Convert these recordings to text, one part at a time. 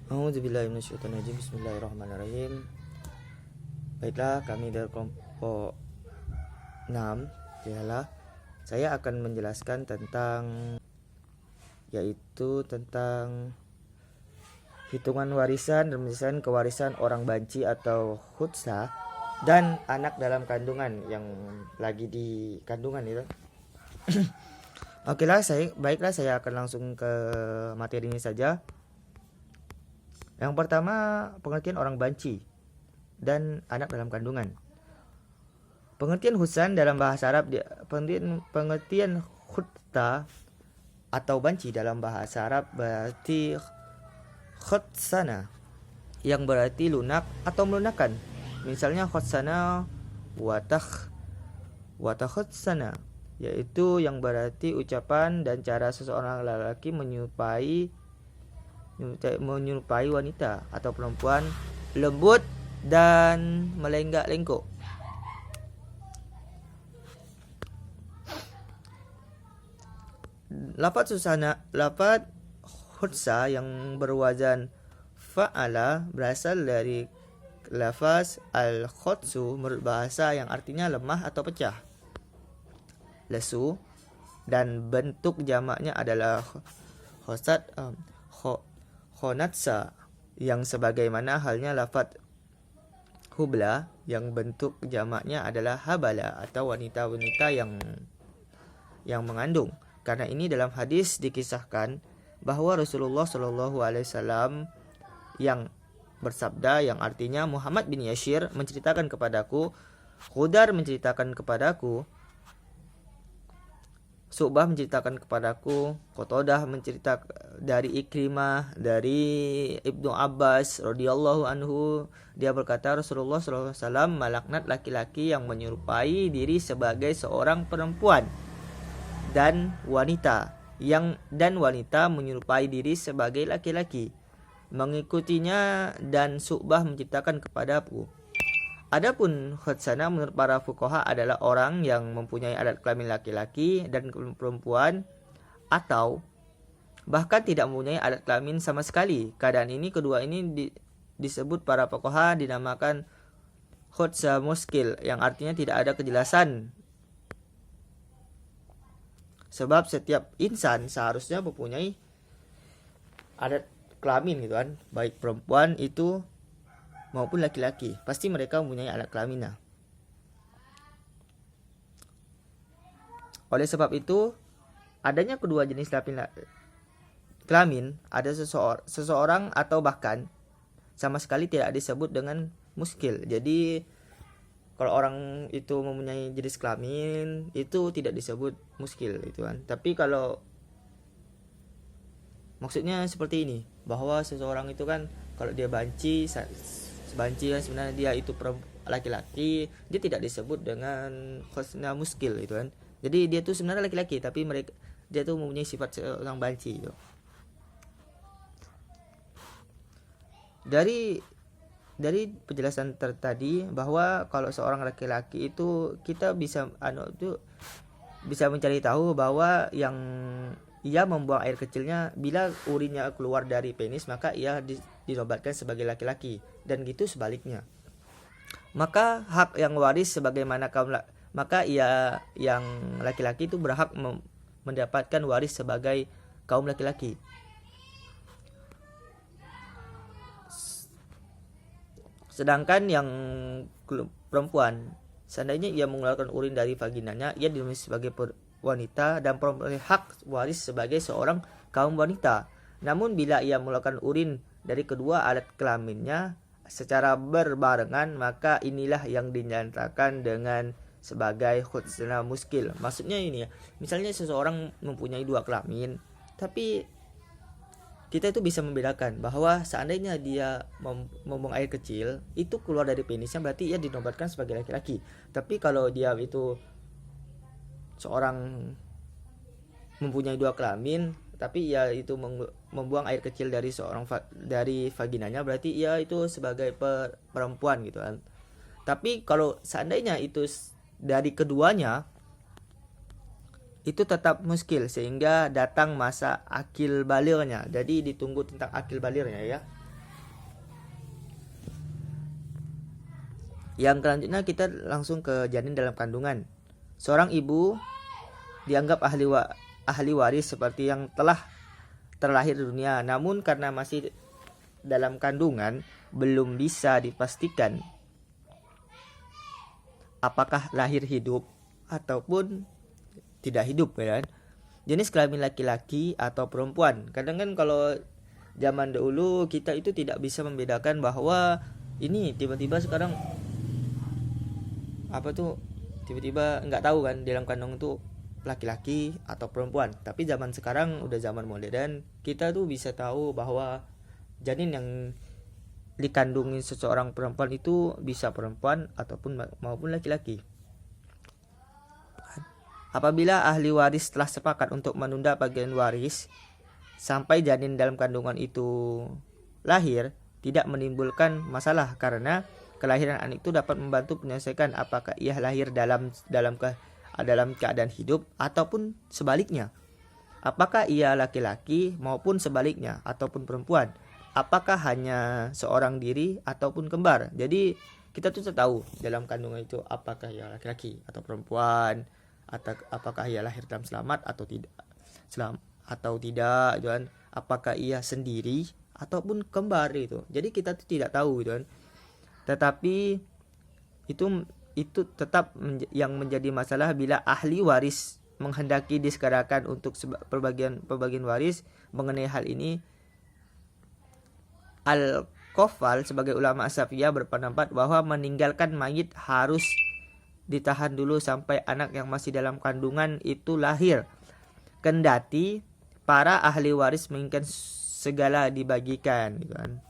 A'udzubillahi minasyaitonirrajim. Bismillahirrahmanirrahim. Baiklah, kami dari kelompok 6 ialah saya akan menjelaskan tentang hitungan warisan dan menjelaskan kewarisan orang banci atau khutsa dan anak dalam kandungan yang lagi di kandungan itu. Baiklah saya akan langsung ke materi ini saja. Yang pertama, pengertian orang banci dan anak dalam kandungan. Pengertian husan dalam bahasa Arab, pengertian khutta atau banci dalam bahasa Arab berarti khutsana, yang berarti lunak atau melunakkan. Misalnya khutsana watakhutsana, yaitu yang berarti ucapan dan cara seseorang lelaki menyerupai wanita atau perempuan lembut dan melenggak-lenggok. Lafaz khutsa yang berwazan fa'ala berasal dari lafaz al-khutsu menurut bahasa yang artinya lemah atau pecah, lesu, dan bentuk jamaknya adalah khonatsa, yang sebagaimana halnya lafaz hubla yang bentuk jamaknya adalah habala atau wanita-wanita yang mengandung. Karena ini dalam hadis dikisahkan bahwa Rasulullah Shallallahu Alaihi Wasallam yang bersabda, yang artinya Muhammad bin Yashir menceritakan kepadaku, Khudar menceritakan kepadaku, Su'bah menceritakan kepadaku, Qatadah menceritakan dari Ikrimah, dari Ibnu Abbas radhiyallahu anhu, dia berkata Rasulullah SAW melaknat laki-laki yang menyerupai diri sebagai seorang perempuan dan wanita menyerupai diri sebagai laki-laki mengikutinya, dan Su'bah menceritakan kepadaku. Adapun khutsana menurut para fuqaha adalah orang yang mempunyai adat kelamin laki-laki dan perempuan atau bahkan tidak mempunyai adat kelamin sama sekali. Keadaan ini kedua ini disebut para fuqaha dinamakan khutsa muskil, yang artinya tidak ada kejelasan. Sebab setiap insan seharusnya mempunyai adat kelamin gitu kan, baik perempuan itu maupun laki-laki, pasti mereka mempunyai alat kelaminnya. Oleh sebab itu, adanya kedua jenis kelamin, ada seseorang atau bahkan sama sekali tidak disebut dengan muskil. Jadi kalau orang itu mempunyai jenis kelamin itu tidak disebut muskil itu kan. Tapi kalau maksudnya seperti ini, bahwa seseorang itu kan kalau dia banci kan sebenarnya dia itu laki-laki, dia tidak disebut dengan khusna muskil itu kan. Jadi dia tuh sebenarnya laki-laki tapi dia tuh mempunyai sifat seorang banci itu. Dari penjelasan tadi bahwa kalau seorang laki-laki itu kita bisa mencari tahu bahwa yang ia membuang air kecilnya, bila urinnya keluar dari penis maka ia dinobatkan sebagai laki-laki, dan gitu sebaliknya. Maka hak yang waris sebagaimana maka ia yang laki-laki itu berhak mendapatkan waris sebagai kaum laki-laki. Sedangkan yang perempuan, seandainya ia mengeluarkan urin dari vaginanya, ia dinilai sebagai wanita dan memperoleh hak waris sebagai seorang kaum wanita. Namun bila ia mengeluarkan urin dari kedua alat kelaminnya secara berbarengan, maka inilah yang dinyatakan dengan sebagai khutsna muskil. Maksudnya ini ya, misalnya seseorang mempunyai dua kelamin, tapi kita itu bisa membedakan bahwa seandainya dia membuang air kecil itu keluar dari penisnya, berarti ia dinobatkan sebagai laki-laki. Tapi kalau dia itu seorang mempunyai dua kelamin tapi ia itu membuang air kecil dari vaginanya, berarti ia itu sebagai perempuan gitu kan. Tapi kalau seandainya itu dari keduanya, itu tetap muskil sehingga datang masa akil balirnya. Jadi ditunggu tentang akil balirnya ya. Yang selanjutnya kita langsung ke janin dalam kandungan. Seorang ibu dianggap ahli waris seperti yang telah terlahir di dunia, namun karena masih dalam kandungan belum bisa dipastikan apakah lahir hidup ataupun tidak hidup, ya kan? Jenis kelamin laki-laki atau perempuan. Kadang kan kalau zaman dahulu kita itu tidak bisa membedakan bahwa ini tiba-tiba sekarang tiba-tiba nggak tahu kan dalam kandung itu laki-laki atau perempuan. Tapi zaman sekarang udah zaman modern, kita tuh bisa tahu bahwa janin yang dikandungin seseorang perempuan itu bisa perempuan ataupun maupun laki-laki. Apabila ahli waris telah sepakat untuk menunda bagian waris sampai janin dalam kandungan itu lahir, tidak menimbulkan masalah karena kelahiran anak itu dapat membantu menyelesaikan apakah ia lahir dalam keadaan hidup ataupun sebaliknya. Apakah ia laki-laki maupun sebaliknya ataupun perempuan. Apakah hanya seorang diri ataupun kembar. Jadi kita tuh tahu dalam kandungan itu apakah ia laki-laki atau perempuan, atau apakah ia lahir dalam selamat atau tidak, gitu kan? Apakah ia sendiri ataupun kembar itu. Jadi kita tuh tidak tahu, gitu kan. Tetapi itu tetap yang menjadi masalah bila ahli waris menghendaki disegerakan untuk pembagian waris. Mengenai hal ini, Al-Qofal sebagai ulama Asafiyah berpendapat bahwa meninggalkan mayit harus ditahan dulu sampai anak yang masih dalam kandungan itu lahir. Kendati para ahli waris menginginkan segala dibagikan, gitu kan.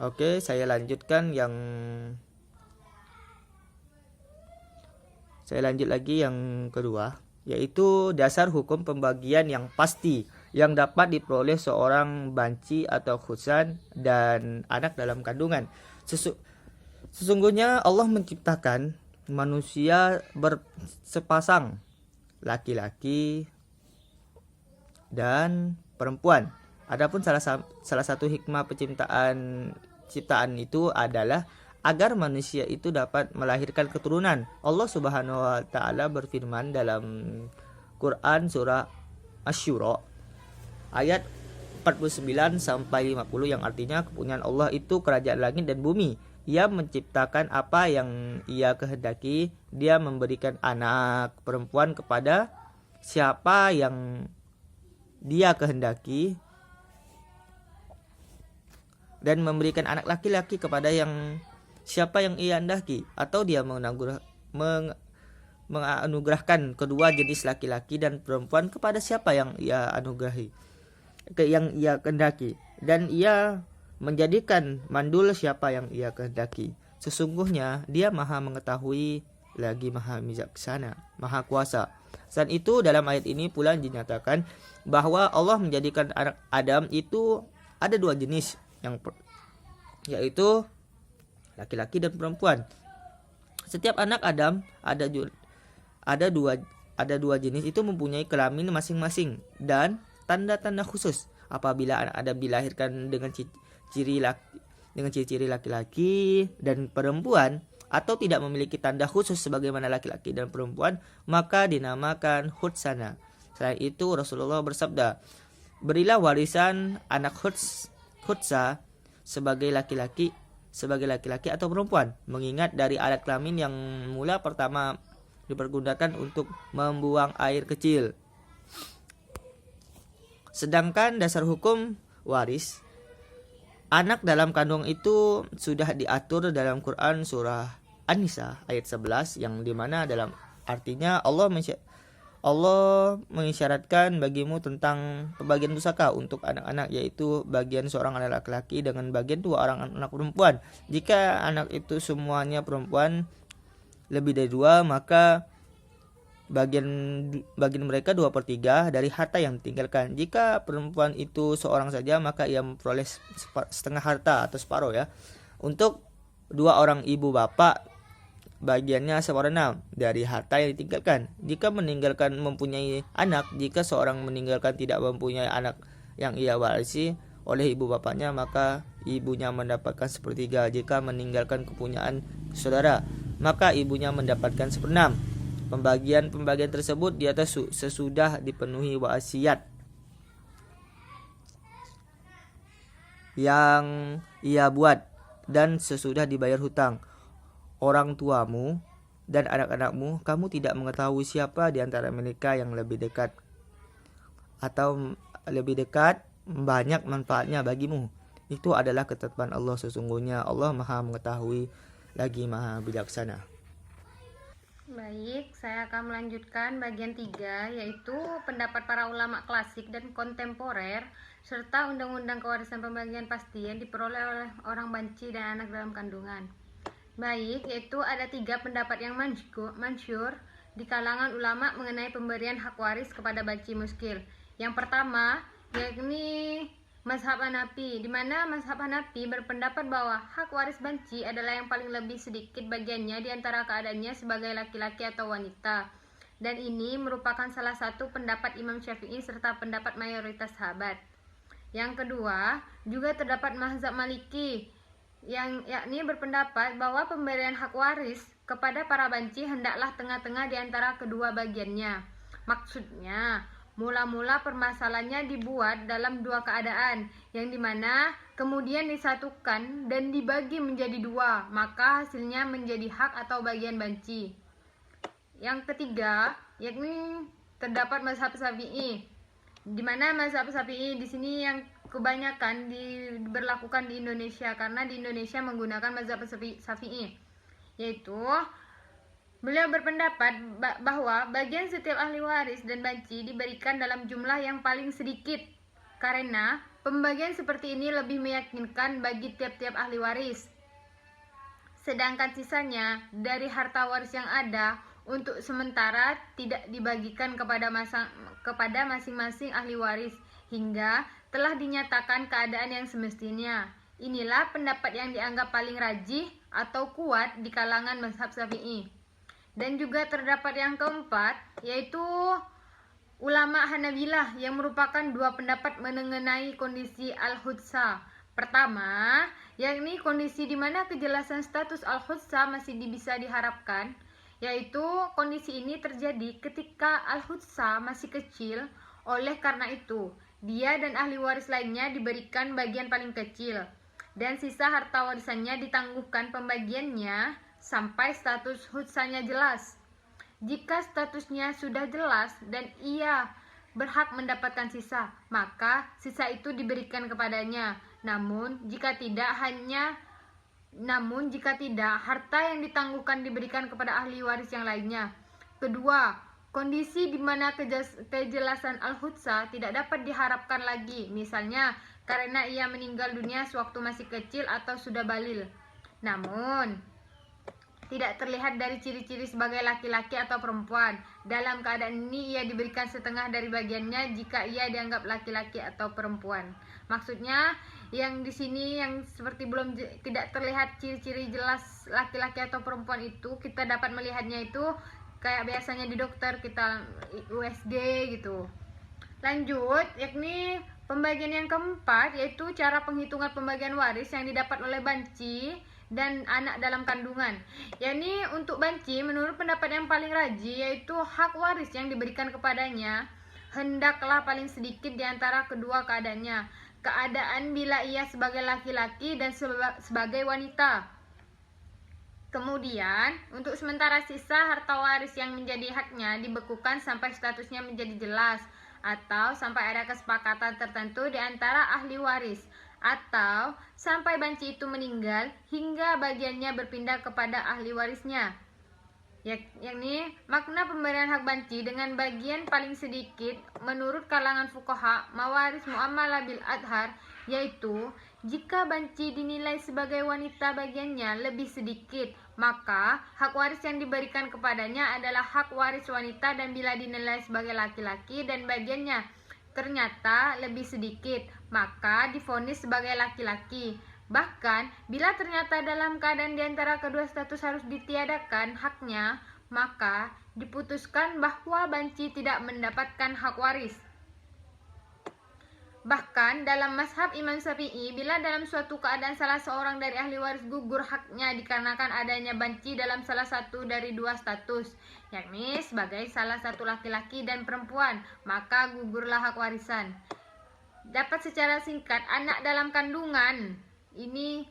Oke, saya lanjut lagi yang kedua, yaitu dasar hukum pembagian yang pasti yang dapat diperoleh seorang banci atau khutsan dan anak dalam kandungan. Sesungguhnya Allah menciptakan manusia bersepasang, laki-laki dan perempuan. Adapun salah satu hikmah ciptaan itu adalah agar manusia itu dapat melahirkan keturunan. Allah Subhanahu wa taala berfirman dalam Quran surah Asy-Syura ayat 49 sampai 50 yang artinya kepunyaan Allah itu kerajaan langit dan bumi. Ia menciptakan apa yang Ia kehendaki. Dia memberikan anak perempuan kepada siapa yang Dia kehendaki dan memberikan anak laki-laki kepada siapa yang Ia kehendaki, atau Dia menganugerahkan kedua jenis laki-laki dan perempuan kepada siapa yang Ia kehendaki, dan Ia menjadikan mandul siapa yang Ia kehendaki. Sesungguhnya Dia Maha mengetahui lagi Maha bijaksana, Maha kuasa. Selain itu, dalam ayat ini pula dinyatakan bahwa Allah menjadikan anak Adam itu ada dua jenis, yaitu laki-laki dan perempuan. Setiap anak Adam ada dua jenis itu mempunyai kelamin masing-masing dan tanda-tanda khusus. Apabila anak Adam dilahirkan dengan ciri-ciri laki-laki dan perempuan atau tidak memiliki tanda khusus sebagaimana laki-laki dan perempuan, maka dinamakan khutsana. Selain itu, Rasulullah bersabda, berilah warisan anak khutsa sebagai laki-laki atau perempuan, mengingat dari alat kelamin yang mula pertama dipergunakan untuk membuang air kecil. Sedangkan dasar hukum waris anak dalam kandung itu sudah diatur dalam Quran surah An-Nisa ayat 11, yang dimana dalam artinya Allah mengisyaratkan bagimu tentang pembagian pusaka untuk anak-anak, yaitu bagian seorang anak laki-laki dengan bagian dua orang anak perempuan. Jika anak itu semuanya perempuan lebih dari dua, maka bagian mereka 2/3 dari harta yang ditinggalkan. Jika perempuan itu seorang saja, maka ia memperoleh setengah harta atau separuh, ya. Untuk dua orang ibu bapak bagiannya sewarna dari harta yang ditinggalkan. Jika meninggalkan mempunyai anak, jika seorang meninggalkan tidak mempunyai anak yang ia warisi oleh ibu bapaknya, maka ibunya mendapatkan sepertiga. Jika meninggalkan kepunyaan saudara, maka ibunya mendapatkan seperenam. Pembagian tersebut di atas sesudah dipenuhi wasiat yang ia buat dan sesudah dibayar hutang. Orang tuamu dan anak-anakmu, kamu tidak mengetahui siapa di antara mereka yang lebih dekat banyak manfaatnya bagimu. Itu adalah ketetapan Allah. Sesungguhnya Allah Maha mengetahui lagi Maha bijaksana. Baik, saya akan melanjutkan bagian 3, yaitu pendapat para ulama klasik dan kontemporer serta undang-undang kewarisan pembagian pasti yang diperoleh oleh orang banci dan anak dalam kandungan. Baik, yaitu ada 3 pendapat yang mansyur di kalangan ulama mengenai pemberian hak waris kepada banci muskil. Yang pertama, yakni mazhab Hanafi, di mana mazhab Hanafi berpendapat bahwa hak waris banci adalah yang paling lebih sedikit bagiannya di antara keadaannya sebagai laki-laki atau wanita. Dan ini merupakan salah satu pendapat Imam Syafi'i serta pendapat mayoritas sahabat. Yang kedua, juga terdapat mazhab Maliki, yang yakni berpendapat bahwa pemberian hak waris kepada para banci hendaklah tengah-tengah di antara kedua bagiannya. Maksudnya, mula-mula permasalahannya dibuat dalam 2 keadaan, yang dimana kemudian disatukan dan dibagi menjadi 2, maka hasilnya menjadi hak atau bagian banci. Yang ketiga, yakni terdapat mazhab Syafi'i, di mana mazhab Syafi'i di sini yang kebanyakan diberlakukan di Indonesia, karena di Indonesia menggunakan mazhab Syafi'i, yaitu beliau berpendapat bahwa bagian setiap ahli waris dan banci diberikan dalam jumlah yang paling sedikit, karena pembagian seperti ini lebih meyakinkan bagi tiap-tiap ahli waris. Sedangkan sisanya dari harta waris yang ada untuk sementara tidak dibagikan kepada masing-masing ahli waris hingga telah dinyatakan keadaan yang semestinya. Inilah pendapat yang dianggap paling rajih atau kuat di kalangan mazhab Syafi'i. Dan juga terdapat yang keempat, yaitu ulama Hanabilah, yang merupakan 2 pendapat mengenai kondisi al-hudsa. Pertama, yakni kondisi di mana kejelasan status al-hudsa masih bisa diharapkan, yaitu kondisi ini terjadi ketika al-hudsa masih kecil. Oleh karena itu, dia dan ahli waris lainnya diberikan bagian paling kecil, dan sisa harta warisannya ditangguhkan pembagiannya sampai status hudsanya jelas. Jika statusnya sudah jelas dan ia berhak mendapatkan sisa, maka sisa itu diberikan kepadanya. Namun jika tidak, harta yang ditangguhkan diberikan kepada ahli waris yang lainnya. Kedua, kondisi di mana kejelasan al-hudsa tidak dapat diharapkan lagi, misalnya karena ia meninggal dunia sewaktu masih kecil atau sudah balil, namun tidak terlihat dari ciri-ciri sebagai laki-laki atau perempuan. Dalam keadaan ini ia diberikan setengah dari bagiannya jika ia dianggap laki-laki atau perempuan. Maksudnya yang di sini yang seperti tidak terlihat ciri-ciri jelas laki-laki atau perempuan itu, kita dapat melihatnya itu kayak biasanya di dokter kita USG gitu. Lanjut, yakni pembagian yang keempat, yaitu cara penghitungan pembagian waris yang didapat oleh banci dan anak dalam kandungan. Yakni untuk banci, menurut pendapat yang paling rajih, yaitu hak waris yang diberikan kepadanya hendaklah paling sedikit di antara kedua keadaannya. Keadaan bila ia sebagai laki-laki dan sebagai wanita. Kemudian, untuk sementara sisa harta waris yang menjadi haknya dibekukan sampai statusnya menjadi jelas, atau sampai ada kesepakatan tertentu di antara ahli waris, atau sampai banci itu meninggal hingga bagiannya berpindah kepada ahli warisnya. Yakni makna pemberian hak banci dengan bagian paling sedikit menurut kalangan fuqaha mawaris muamalah bil adhar, yaitu jika banci dinilai sebagai wanita bagiannya lebih sedikit, maka hak waris yang diberikan kepadanya adalah hak waris wanita, dan bila dinilai sebagai laki-laki dan bagiannya ternyata lebih sedikit, maka divonis sebagai laki-laki. Bahkan, bila ternyata dalam keadaan di antara kedua status harus ditiadakan haknya, maka diputuskan bahwa banci tidak mendapatkan hak waris. Bahkan dalam mazhab Imam Syafi'i, bila dalam suatu keadaan salah seorang dari ahli waris gugur haknya dikarenakan adanya banci dalam salah satu dari dua status, yakni sebagai salah satu laki-laki dan perempuan, maka gugurlah hak warisan. Dapat secara singkat, anak dalam kandungan, ini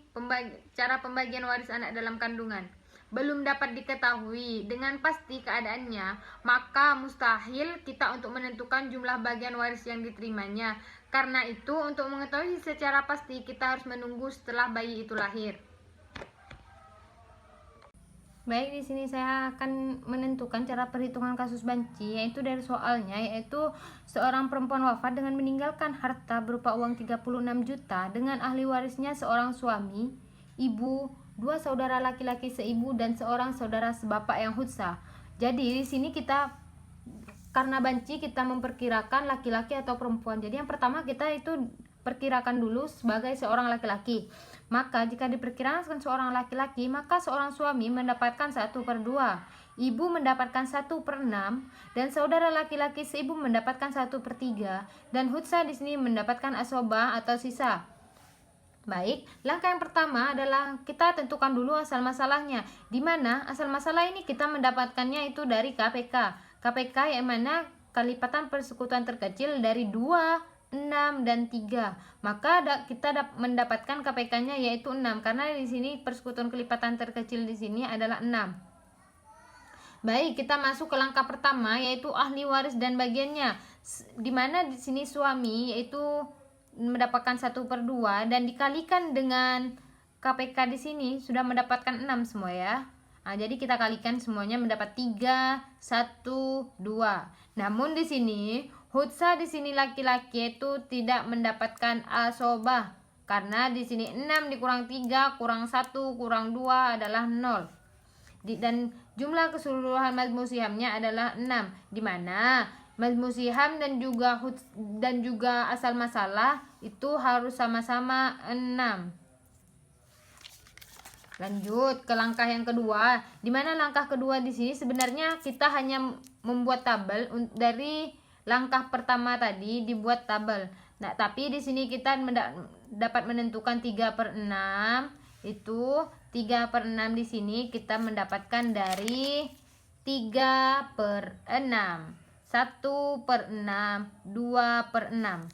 cara pembagian waris anak dalam kandungan, belum dapat diketahui dengan pasti keadaannya, maka mustahil kita untuk menentukan jumlah bagian waris yang diterimanya. Karena itu, untuk mengetahui secara pasti kita harus menunggu setelah bayi itu lahir. Baik, di sini saya akan menentukan cara perhitungan kasus banci, yaitu dari soalnya, yaitu seorang perempuan wafat dengan meninggalkan harta berupa uang 36 juta dengan ahli warisnya seorang suami, ibu, dua saudara laki-laki seibu dan seorang saudara sebapak yang hutsa. Jadi di sini kita karena banci kita memperkirakan laki-laki atau perempuan. Jadi yang pertama kita itu perkirakan dulu sebagai seorang laki-laki. Maka jika diperkirakan seorang laki-laki, maka seorang suami mendapatkan 1/2, ibu mendapatkan 1/6, dan saudara laki-laki seibu mendapatkan 1/3, dan hutsa di sini mendapatkan asobah atau sisa. Baik, langkah yang pertama adalah kita tentukan dulu asal masalahnya. Di mana asal masalah ini kita mendapatkannya itu dari KPK. KPK yang mana kelipatan persekutuan terkecil dari 2, 6, dan 3. Maka kita mendapatkan KPK-nya yaitu 6 karena di sini persekutuan kelipatan terkecil di sini adalah 6. Baik, kita masuk ke langkah pertama yaitu ahli waris dan bagiannya. Di mana di sini suami yaitu mendapatkan 1/2 dan dikalikan dengan KPK di sini sudah mendapatkan 6 semua ya. Nah, jadi kita kalikan semuanya mendapat 3, 1, 2. Namun di sini hutsa di sini laki-laki itu tidak mendapatkan asobah karena di sini 6 dikurang 3 kurang 1 kurang 2 adalah 0. Dan jumlah keseluruhan majmu sihamnya adalah 6, di mana majmu siham dan juga asal masalah itu harus sama-sama 6. Lanjut ke langkah yang kedua, di mana langkah kedua di sini sebenarnya kita hanya membuat tabel dari langkah pertama tadi dibuat tabel. Nah, tapi di sini kita dapat menentukan 3/6, itu 3/6 di sini kita mendapatkan dari 3/6, 1/6, 2/6.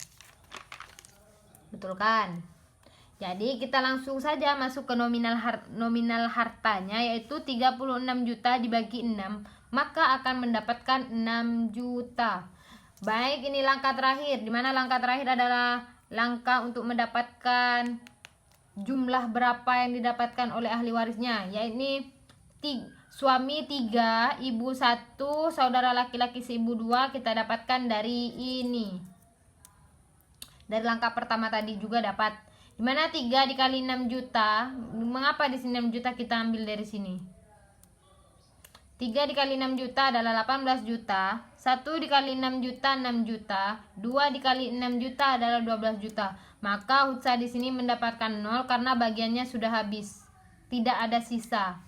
Betul kan? Jadi kita langsung saja masuk ke nominal hartanya yaitu 36 juta dibagi 6, maka akan mendapatkan 6 juta. Baik, ini langkah terakhir, di mana langkah terakhir adalah langkah untuk mendapatkan jumlah berapa yang didapatkan oleh ahli warisnya, yaitu suami 3, ibu 1, saudara laki-laki seibu 2, kita dapatkan dari ini. Dari langkah pertama tadi juga dapat. Dimana 3 dikali 6 juta. Mengapa di sini 6 juta kita ambil dari sini? 3 dikali 6 juta adalah 18 juta. 1 dikali 6 juta 6 juta. 2 dikali 6 juta adalah 12 juta. Maka hutsa di sini mendapatkan 0 karena bagiannya sudah habis. Tidak ada sisa.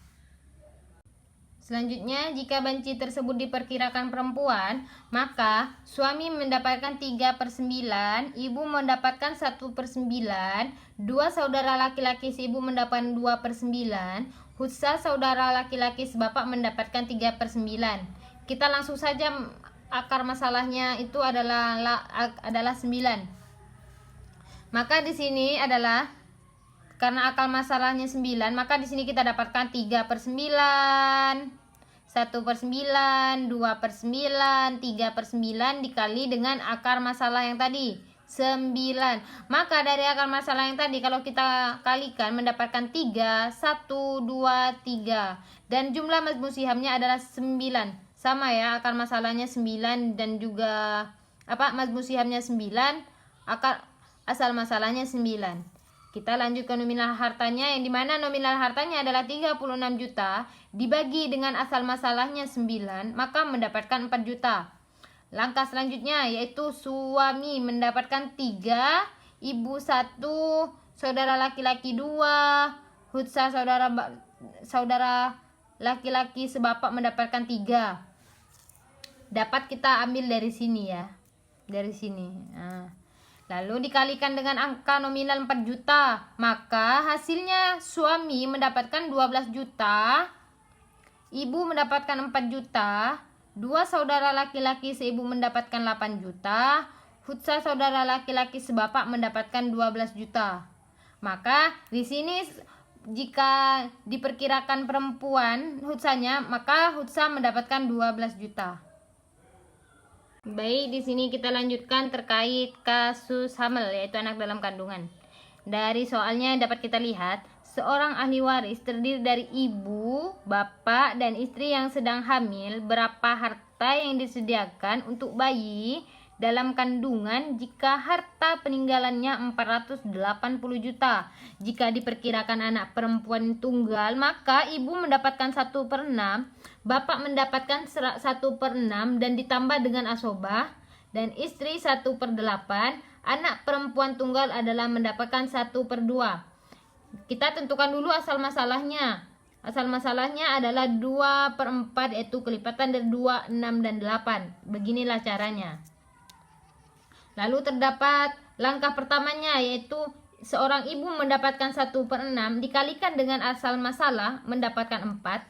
Selanjutnya, jika banci tersebut diperkirakan perempuan, maka suami mendapatkan 3/9, ibu mendapatkan 1/9, dua saudara laki-laki seibu mendapatkan 2/9, hutsa saudara laki-laki sebapak mendapatkan 3/9. Kita langsung saja akar masalahnya itu adalah 9. Maka di sini adalah karena akal masalahnya 9, maka di sini kita dapatkan 3/9, 1/9, 2/9, 3/9 dikali dengan akar masalah yang tadi 9. Maka dari akar masalah yang tadi kalau kita kalikan mendapatkan 3, 1, 2, 3. Dan jumlah majmu sihamnya adalah 9. Sama ya, akar masalahnya 9 dan juga majmu sihamnya 9, asal masalahnya 9. Kita lanjut ke nominal hartanya, yang dimana nominal hartanya adalah 36 juta dibagi dengan asal masalahnya 9, maka mendapatkan 4 juta. Langkah selanjutnya yaitu suami mendapatkan 3, ibu 1, saudara laki-laki 2, Hutsa saudara laki-laki sebapak mendapatkan 3. Dapat kita ambil dari sini ya. Dari sini. Nah, lalu dikalikan dengan angka nominal 4 juta. Maka hasilnya suami mendapatkan 12 juta. Ibu mendapatkan 4 juta. 2 saudara laki-laki seibu mendapatkan 8 juta. Hutsa saudara laki-laki sebapak mendapatkan 12 juta. Maka di sini jika diperkirakan perempuan Hutsanya, maka Hutsa mendapatkan 12 juta. Baik, di sini kita lanjutkan terkait kasus hamil, yaitu anak dalam kandungan. Dari soalnya dapat kita lihat, seorang ahli waris terdiri dari ibu, bapak, dan istri yang sedang hamil. Berapa harta yang disediakan untuk bayi dalam kandungan jika harta peninggalannya 480 juta. Jika diperkirakan anak perempuan tunggal, maka ibu mendapatkan 1/6, bapak mendapatkan 1/6 dan ditambah dengan asobah, dan istri 1/8. Anak perempuan tunggal adalah mendapatkan 1/2. Kita tentukan dulu asal masalahnya. Asal masalahnya adalah 2/4, yaitu kelipatan dari 2, 6, dan 8. Beginilah caranya. Lalu terdapat langkah pertamanya, yaitu seorang ibu mendapatkan 1/6 dikalikan dengan asal masalah mendapatkan 4.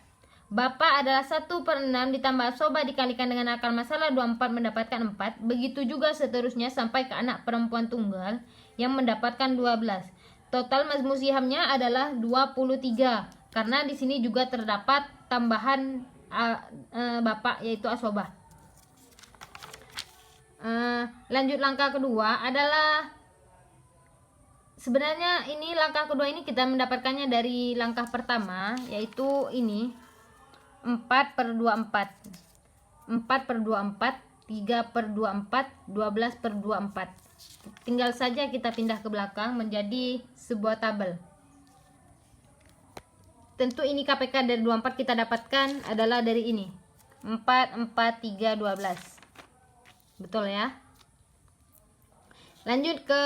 Bapak adalah 1/6 ditambah asobah dikalikan dengan akar masalah 24 mendapatkan 4. Begitu juga seterusnya sampai ke anak perempuan tunggal yang mendapatkan 12. Total majmu sihamnya adalah 23, karena di sini juga terdapat tambahan bapak, yaitu asobah. Lanjut langkah kedua adalah, sebenarnya ini langkah kedua ini kita mendapatkannya dari langkah pertama, yaitu ini 4/24, 4/24, 3/24, 12/24. Tinggal saja kita pindah ke belakang menjadi sebuah tabel. Tentu ini KPK dari 24 kita dapatkan adalah dari ini 4, 4, 3, 12. Betul ya. Lanjut ke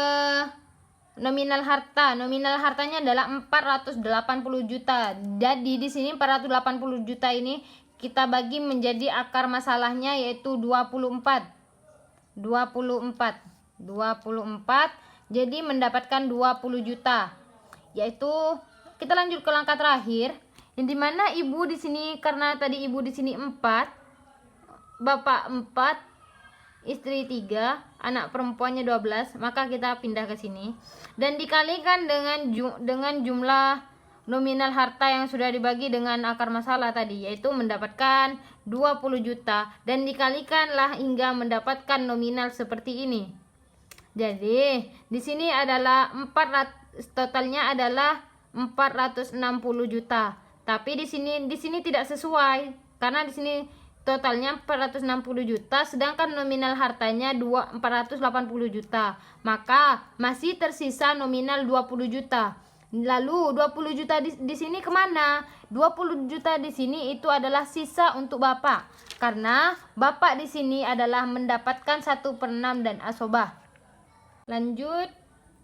nominal harta. Nominal hartanya adalah 480 juta. Jadi di sini 480 juta ini kita bagi menjadi akar masalahnya, yaitu 24. 24. Jadi mendapatkan 20 juta. Yaitu kita lanjut ke langkah terakhir, yang dimana ibu di sini, karena tadi ibu di sini 4, bapak 4, istri 3, anak perempuannya 12, maka kita pindah ke sini dan dikalikan dengan jumlah nominal harta yang sudah dibagi dengan akar masalah tadi, yaitu mendapatkan 20 juta, dan dikalikanlah hingga mendapatkan nominal seperti ini. Jadi di sini adalah totalnya adalah 460 juta. Tapi di sini tidak sesuai, karena di sini totalnya 460 juta, sedangkan nominal hartanya 480 juta. Maka masih tersisa nominal 20 juta. Lalu 20 juta di sini kemana? 20 juta di sini itu adalah sisa untuk bapak, karena bapak di sini adalah mendapatkan 1/6 dan asobah. Lanjut,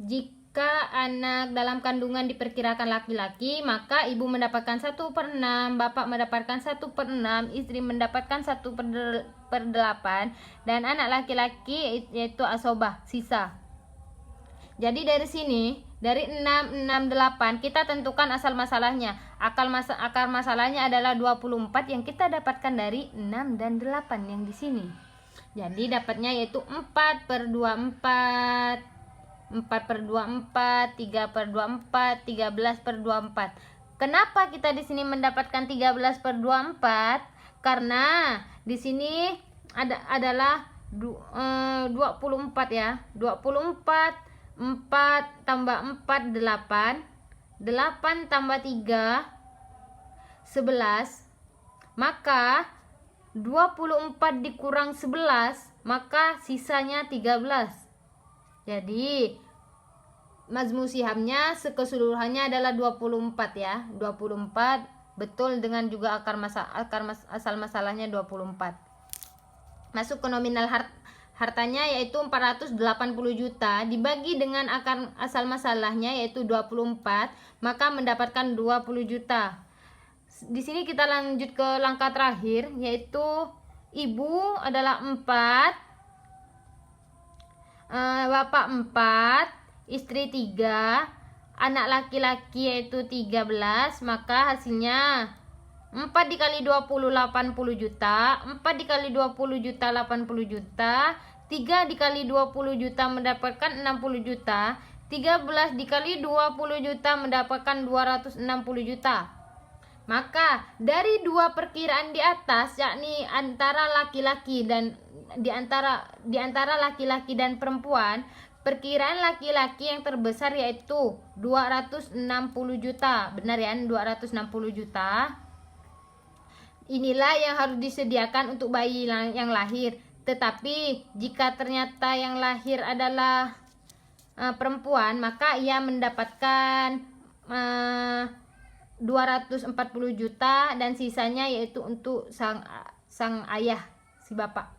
jika anak dalam kandungan diperkirakan laki-laki, maka ibu mendapatkan 1/6, bapak mendapatkan 1/6, istri mendapatkan 1/8, dan anak laki-laki yaitu asobah, sisa. Jadi dari sini, dari 6, 6, 8, kita tentukan asal masalahnya. Akar masalahnya adalah 24 yang kita dapatkan dari 6 dan 8 yang di sini. Jadi dapatnya yaitu 4/24, 4/24, 3/24, 13/24. Kenapa kita di sini mendapatkan 13/24? Karena di sini adalah 24 ya. 24, 4 tambah 4, 8. 8 tambah 3, 11. Maka 24 dikurang 11, maka sisanya 13. Jadi majmu sihamnya keseluruhannya adalah 24 ya. 24 betul, dengan juga asal masalahnya 24. Masuk ke nominal hartanya yaitu 480 juta dibagi dengan akar asal masalahnya yaitu 24, maka mendapatkan 20 juta. Di sini kita lanjut ke langkah terakhir, yaitu ibu adalah 4, bapak 4, istri 3, anak laki-laki yaitu 13, maka hasilnya 4 dikali 20 80 juta, 4 dikali 20 juta 80 juta, 3 dikali 20 juta mendapatkan 60 juta, 13 dikali 20 juta mendapatkan 260 juta. Maka dari dua perkiraan di atas, yakni antara laki-laki dan di antara laki-laki dan perempuan, perkiraan laki-laki yang terbesar yaitu 260 juta. Benar ya, 260 juta. Inilah yang harus disediakan untuk bayi yang lahir. Tetapi jika ternyata yang lahir adalah perempuan, maka ia mendapatkan 240 juta dan sisanya yaitu untuk sang ayah, si bapak.